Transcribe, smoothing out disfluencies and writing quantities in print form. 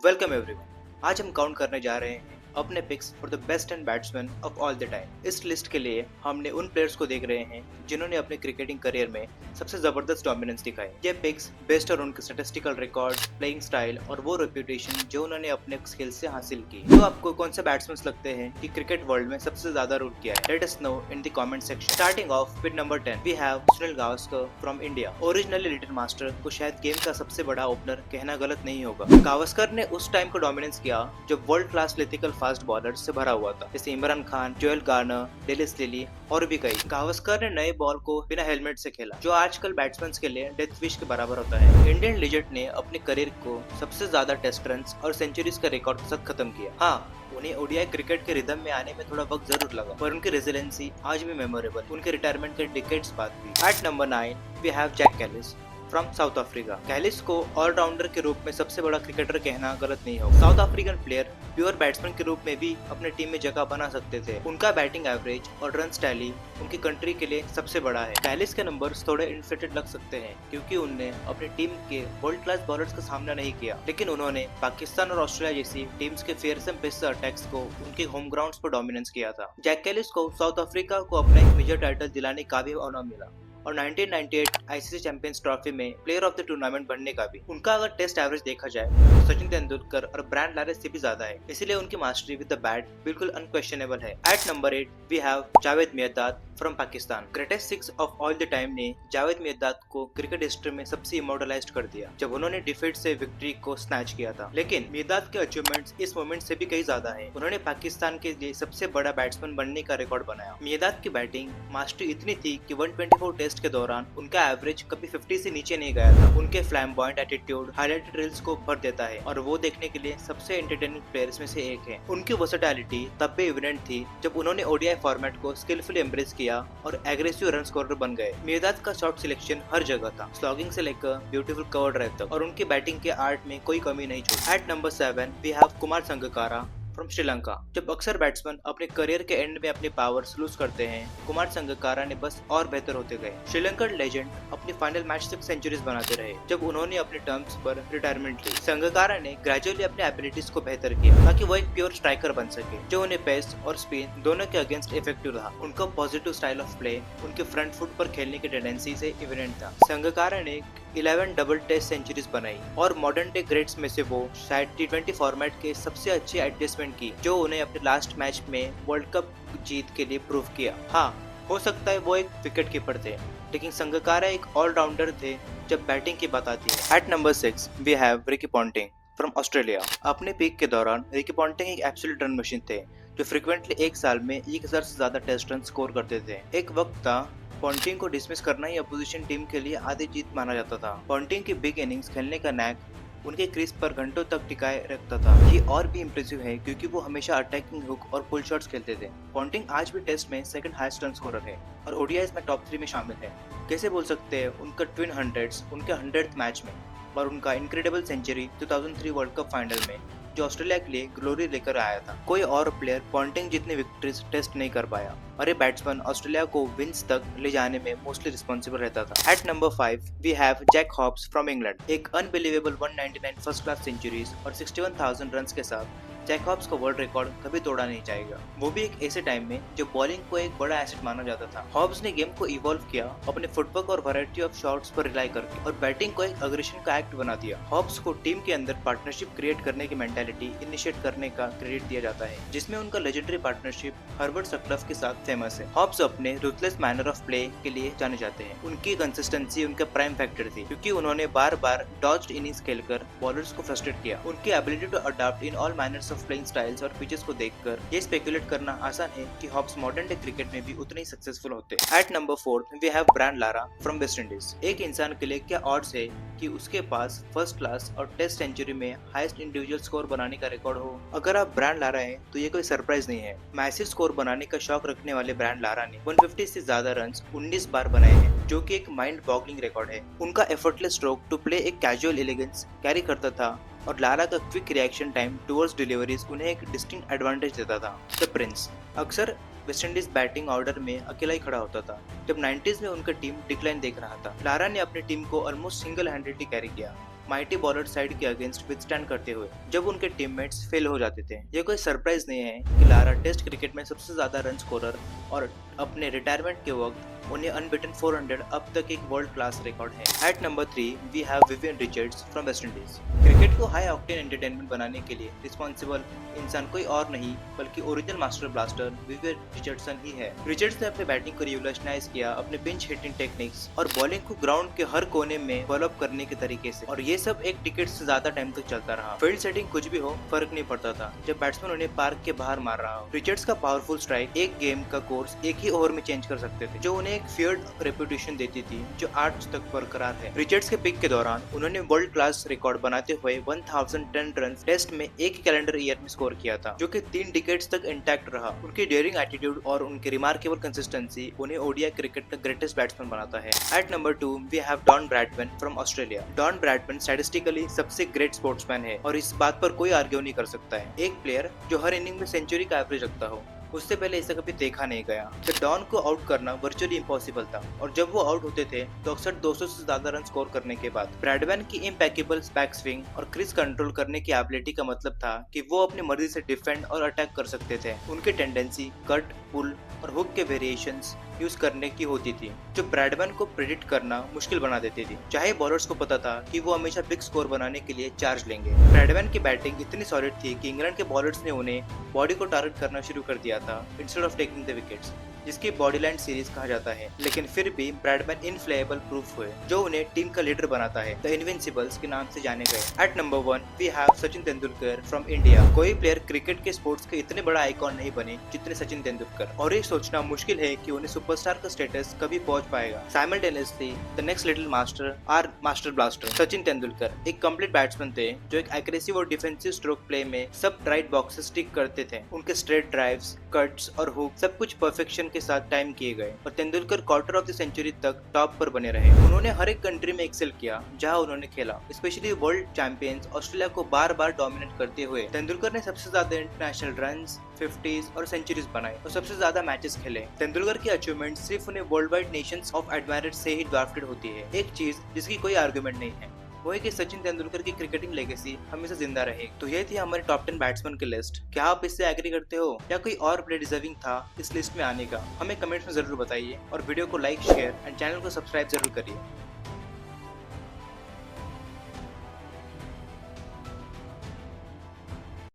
Welcome everyone. आज हम count करने जा रहे हैं अपने picks for the best and batsman of all the time. इस लिस्ट के लिए हमने उन प्लेयर्स को देख रहे हैं जिन्होंने अपने क्रिकेटिंग करियर में सबसे जबरदस्त डोमिनेंस दिखाई। ये पिक्स बेस्ड ऑन उनके स्टैटिस्टिकल रिकॉर्ड, प्लेइंग स्टाइल और वो रेप्यूटेशन जो उन्होंने अपने स्किल्स से हासिल की। तो आपको कौन से बैट्समैन लगते हैं कि क्रिकेट वर्ल्ड में सबसे ज्यादा रूल किया है? Let us know in the comment section. Starting off with number 10 we have Sunil Gavaskar from India. Originally little master को शायद गेम का सबसे बड़ा ओपनर कहना गलत नहीं होगा। गावस्कर ने उस टाइम को डोमिनेंस किया जब वर्ल्ड क्लास लिथिकल फास्ट बॉलर से भरा हुआ था, जैसे Imran Khan, Joel Garner, Dallas lily और भी कई। गावस्कर ने नए बॉल को बिना हेलमेट से खेला, जो आजकल बैट्समैन के लिए डेथ विश के बराबर होता है। इंडियन लेजेंड ने अपने करियर को सबसे ज्यादा टेस्ट रन और सेंचुरीज का रिकॉर्ड के साथ खत्म किया। हाँ, उन्हें ओडीआई क्रिकेट के रिदम में आने में थोड़ा वक्त जरूर लगा, पर उनकी रेजिलेंसी आज भी मेमोरेबल, उनके रिटायरमेंट के डिकेड्स बाद भी। At number 9 we have Jack Kallis from South Africa. Kallis को ऑलराउंडर के रूप में सबसे बड़ा क्रिकेटर कहना गलत नहीं होगा। South African player pure batsman के रूप में भी अपने टीम में जगह बना सकते थे। उनका बैटिंग एवरेज और रन टैली उनकी कंट्री के लिए सबसे बड़ा है। कैलिस के नंबर्स थोड़े इन्फ्लेटेड लग सकते हैं क्योंकि उनने अपनी टीम के वर्ल्ड क्लास बॉलर्स का सामना नहीं किया, लेकिन उन्होंने पाकिस्तान और ऑस्ट्रेलिया जैसी टीम्स के फेयरसम पेस अटैक्स को उनके होम ग्राउंड्स पर डोमिनेंस किया था। जैक कैलिस को साउथ अफ्रीका को अपना एक मेजर टाइटल दिलाने का भी ऑनर मिला और 1998 आईसीसी चैंपियंस ट्रॉफी में प्लेयर ऑफ द टूर्नामेंट बनने का भी। उनका अगर टेस्ट एवरेज देखा जाए तो सचिन तेंदुलकर और ब्रायन लारा से भी ज्यादा है, इसलिए उनकी मास्टरी विद द बैट बिल्कुल अनक्वेश्चनेबल है। At number 8 we have Javed Miandad from Pakistan. Greatest six of all the time ने जावेद मियांदाद को क्रिकेट हिस्ट्री में सबसे इमोर्टलाइज्ड कर दिया जब उन्होंने डिफीट से विक्ट्री को स्नैच किया था। लेकिन मियांदाद के अचीवमेंट्स इस मोमेंट से भी कई ज्यादा हैं। उन्होंने पाकिस्तान के लिए सबसे बड़ा बैट्समैन बनने का रिकॉर्ड बनाया। मियांदाद की बैटिंग मास्टरी इतनी थी कि 124 टेस्ट के दौरान उनका एवरेज कभी 50 से नीचे नहीं गया था। उनके फ्लैम्बॉयंट एटीट्यूड हाईलाइटेड रील्स को भर देता है और वो देखने के लिए सबसे एंटरटेनिंग प्लेयर्स में से एक है। उनकी वर्सेटैलिटी तब भी एविडेंट थी जब उन्होंने ओडीआई फॉर्मेट को स्किलफुली एम्ब्रेस किया और एग्रेसिव रन स्कोरर बन गए। मियांदाद का शॉट सिलेक्शन हर जगह था, स्लॉगिंग से लेकर ब्यूटीफुल कवर ड्राइव तक, और उनकी बैटिंग के आर्ट में कोई कमी नहीं छोड़ी। At number 7 we have Kumar Sangakkara from Sri Lanka. जब अक्सर बैट्समैन अपने करियर के एंड में अपनी पावर्स लूज करते हैं, कुमार संगकारा ने बस और बेहतर होते गए। श्रीलंकन लेजेंड अपनी फाइनल मैच तक सेंचुरीज बनाते रहे जब उन्होंने अपने टर्म्स पर रिटायरमेंट ली। संगकारा ने ग्रेजुअली अपने एबिलिटीज को बेहतर किया ताकि वो एक प्योर स्ट्राइकर बन सके जो उन्हें पेस और स्पिन दोनों के अगेंस्ट इफेक्टिव रहा। उनका पॉजिटिव स्टाइल ऑफ प्ले उनके फ्रंट फुट पर खेलने की टेंडेंसी से एविडेंट था। संगकारा ने 11 डबल टेस्ट सेंचुरीज बनाई और मॉडर्न डे ग्रेट्स में से वो शायद T20 फॉर्मेट के सबसे अच्छे एडजस्टमेंट की जो उन्हें अपने लास्ट मैच में वर्ल्ड कप जीत के लिए प्रूव किया। हाँ, हो सकता है वो एक विकेट कीपर थे, लेकिन संगकारा एक ऑलराउंडर थे जब बैटिंग की बात आती है। At number 6 we have Ricky Ponting from Australia. अपने पीक के दौरान रिकी पॉन्टिंग एक एब्सोल्यूट रन मशीन थे जो फ्रिक्वेंटली एक साल में 1000 से ज्यादा टेस्ट रन स्कोर करते थे। एक वक्त था पॉन्टिंग को डिसमिस करना ही अपोजिशन टीम के लिए आधी जीत माना जाता था। पॉन्टिंग की बिग इनिंग्स खेलने का नैक उनके क्रीज पर घंटों तक टिकाए रखता था। ये और भी इम्प्रेसिव है क्योंकि वो हमेशा अटैकिंग हुक और पुल शॉट्स खेलते थे। पॉन्टिंग आज भी टेस्ट में सेकंड हाईएस्ट रन स्कोरर है और ओडीआईज में टॉप 3 में शामिल है। कैसे बोल सकते हैं उनका ट्विन हंड्रेड्स उनके 100th मैच में और उनका incredible century 2003 world cup final में जो ऑस्ट्रेलिया के लिए ग्लोरी लेकर आया था। कोई और प्लेयर पॉन्टिंग जितने विक्ट्रीज टेस्ट नहीं कर पाया और ये बैट्समैन ऑस्ट्रेलिया को विंस तक ले जाने में मोस्टली रिस्पॉन्सिबल रहता था। At number 5 we have Jack Hobbs from England. एक अनबिलीवेबल 199 फर्स्ट क्लास सेंचुरीज और 61,000 रन के साथ जैक हॉब्स का वर्ल्ड रिकॉर्ड कभी तोड़ा नहीं जाएगा, वो भी एक ऐसे टाइम में जब बॉलिंग को एक बड़ा एसेट माना जाता था। हॉब्स ने गेम को इवॉल्व किया अपने फुटवर्क और वैरायटी ऑफ शॉट्स पर रिलाई करके और बैटिंग को एक अग्रेशन का एक्ट बना दिया। हॉब्स को टीम के अंदर पार्टनरशिप क्रिएट करने की मेंटालिटी इनिशिएट करने का क्रेडिट दिया जाता है, जिसमें उनका लेजेंडरी पार्टनरशिप हर्बर्ट सटक्लिफ के साथ फेमस है। हॉब्स अपने रूथलेस मैनर ऑफ प्ले के लिए जाने जाते हैं। उनकी कंसिस्टेंसी उनका प्राइम फैक्टर थी क्योंकि उन्होंने बार बार डॉज्ड इनिंग्स खेलकर बॉलर्स को फ्रस्ट्रेट किया। उनकी ability to adopt in all manners of playing styles और पिचेस को देखकर ये स्पेकुलेट करना आसान है कि हॉब्स मॉडर्न डे क्रिकेट में भी उतने ही सक्सेसफुल होते। At number 4 we have Brian Lara from West Indies. एक इंसान के लिए क्या ऑड्स है कि उसके पास फर्स्ट क्लास और टेस्ट सेंचुरी में हाईएस्ट इंडिविजुअल स्कोर बनाने का रिकॉर्ड हो। अगर आप ब्रायन लारा हैं तो ये कोई सरप्राइज नहीं है। मैसिव स्कोर बनाने का शौक रखने वाले ब्रायन लारा ने 150 से ज्यादा रन 19 बार बनाए हैं, जो कि एक माइंड बॉगलिंग रिकॉर्ड है। उनका एफर्टलेस स्ट्रोक टू प्ले एक कैजुअल एलिगेंस कैरी करता था और लारा का quick reaction time towards deliveries उन्हें एक डिस्टिंक्ट एडवांटेज देता था। द प्रिंस अक्सर वेस्टइंडीज बैटिंग ऑर्डर में अकेला ही खड़ा होता था जब 90s में उनका टीम डिक्लाइन देख रहा था। लारा ने अपनी टीम को ऑलमोस्ट सिंगल हैंडेडली कैरी किया माइटी बॉलर साइड के अगेंस्ट विथस्टैंड करते हुए जब उनके टीममेट्स फेल हो जाते थे। ये कोई सरप्राइज नहीं है कि लारा टेस्ट क्रिकेट में सबसे ज्यादा रन स्कोरर और अपने रिटायरमेंट के वक्त उन्हें अनबिटन 400 अब तक एक वर्ल्ड क्लास रिकॉर्ड है। At number 3 we have Vivian Richards from West Indies. Cricket को हाई ऑक्टेन एंटरटेनमेंट बनाने के लिए रिस्पॉन्सिबल इंसान कोई और नहीं बल्कि original master blaster Vivian Richardson ही है। रिचर्ड्स ने अपने बैटिंग को रिवोल्यूशनाइज किया अपने पिंच हिटिंग टेक्निक्स और बॉलिंग को ग्राउंड के हर कोने में डेवलप करने के तरीके से, और ये सब एक टिकट से ज्यादा टाइम तक चलता रहा। फील्ड सेटिंग कुछ भी हो फर्क नहीं पड़ता था जब बैट्समैन उन्हें पार्क के बाहर मार रहा हो। रिचर्ड्स का पावरफुल स्ट्राइक एक गेम का कोर्स एक ही ओवर में चेंज कर सकते थे, जो उन्हें एक फियर्ड रेपुटेशन देती थी जो आज तक बरकरार है। रिचर्ड्स के पिक के दौरान उन्होंने वर्ल्ड क्लास रिकॉर्ड बनाते हुए 1010 रन टेस्ट में एक कैलेंडर ईयर में स्कोर किया था, जो कि 3 डिकेड्स तक इंटैक्ट रहा। उनकी डेयरिंग एटीट्यूड और उनकी रिमार्केबल कंसिस्टेंसी उन्हें ओडीआई क्रिकेट का ग्रेटेस्ट बैट्समैन बनाता है। At number 2 we have Don Bradman from Australia. Don Bradman statistically सबसे ग्रेट स्पोर्ट्समैन है और इस बात पर कोई आर्ग्यू नहीं कर सकता है। एक प्लेयर जो हर इनिंग में सेंचुरी का एवरेज रखता हो, उससे पहले इसे कभी देखा नहीं गया। तो डॉन को आउट करना वर्चुअली इम्पॉसिबल था और जब वो आउट होते थे तो अक्सर 200 से ज्यादा रन स्कोर करने के बाद। ब्रैडमैन की इम्पैकेबल बैक स्विंग और क्रीज कंट्रोल करने की एबिलिटी का मतलब था कि वो अपनी मर्जी से डिफेंड और अटैक कर सकते थे। उनकी टेंडेंसी कट, पुल और हुक के वेरिएशंस यूज करने की होती थी, जो ब्रैडमैन को प्रेडिक्ट करना मुश्किल बना देती थी, चाहे बॉलर्स को पता था कि वो हमेशा बिग स्कोर बनाने के लिए चार्ज लेंगे। ब्रैडमैन की बैटिंग इतनी सॉलिड थी कि इंग्लैंड के बॉलर्स ने उन्हें बॉडी को टारगेट करना शुरू कर दिया था instead of taking the wickets, जिसकी बॉडीलैंड सीरीज कहा जाता है। लेकिन फिर भी ब्रैडमैन इनफ्लेएबल प्रूफ हुए, जो उन्हें टीम का लीडर बनाता है। द इनविंसिबल्स के नाम से जाने गए। At number 1 we have Sachin Tendulkar from India. कोई प्लेयर क्रिकेट के स्पोर्ट्स के इतने बड़ा आइकॉन नहीं बने जितने सचिन तेंदुलकर, और ये सोचना मुश्किल है कि उन्हें सुपरस्टार का स्टेटस कभी पहुंच पाएगा। Simultaneously the next little master are master blaster Sachin Tendulkar एक कंप्लीट बैट्समैन थे जो एक एग्रेसिव और डिफेंसिव स्ट्रोक प्ले में सब राइट बॉक्सेस स्टिक करते थे। उनके स्ट्रेट ड्राइव्स, कट्स और हुक सब कुछ परफेक्शन के साथ टाइम किए गए और Tendulkar quarter of the century तक टॉप पर बने रहे। उन्होंने हर एक कंट्री में एक्सेल किया जहां उन्होंने खेला, स्पेशली वर्ल्ड चैंपियंस ऑस्ट्रेलिया को बार बार डोमिनेट करते हुए। तेंदुलकर ने सबसे ज्यादा इंटरनेशनल रन्स, 50s और सेंचुरीज बनाए और सबसे ज्यादा मैचेस खेले। तेंदुलकर की अचीवमेंट सिर्फ उन्हें world wide Nations of admirers से ही ड्राफ्टेड होती है। एक चीज जिसकी कोई आर्गुमेंट नहीं है वो है कि सचिन तेंदुलकर की क्रिकेटिंग लेगेसी हमेशा जिंदा रहेगी। तो ये थी हमारे टॉप 10 बैट्समैन की लिस्ट। क्या आप इससे एग्री करते हो या कोई और प्लेयर डिजर्विंग था इस लिस्ट में आने का? हमें कमेंट्स में जरूर बताइए और वीडियो को लाइक, शेयर एंड चैनल को सब्सक्राइब जरूर करिए।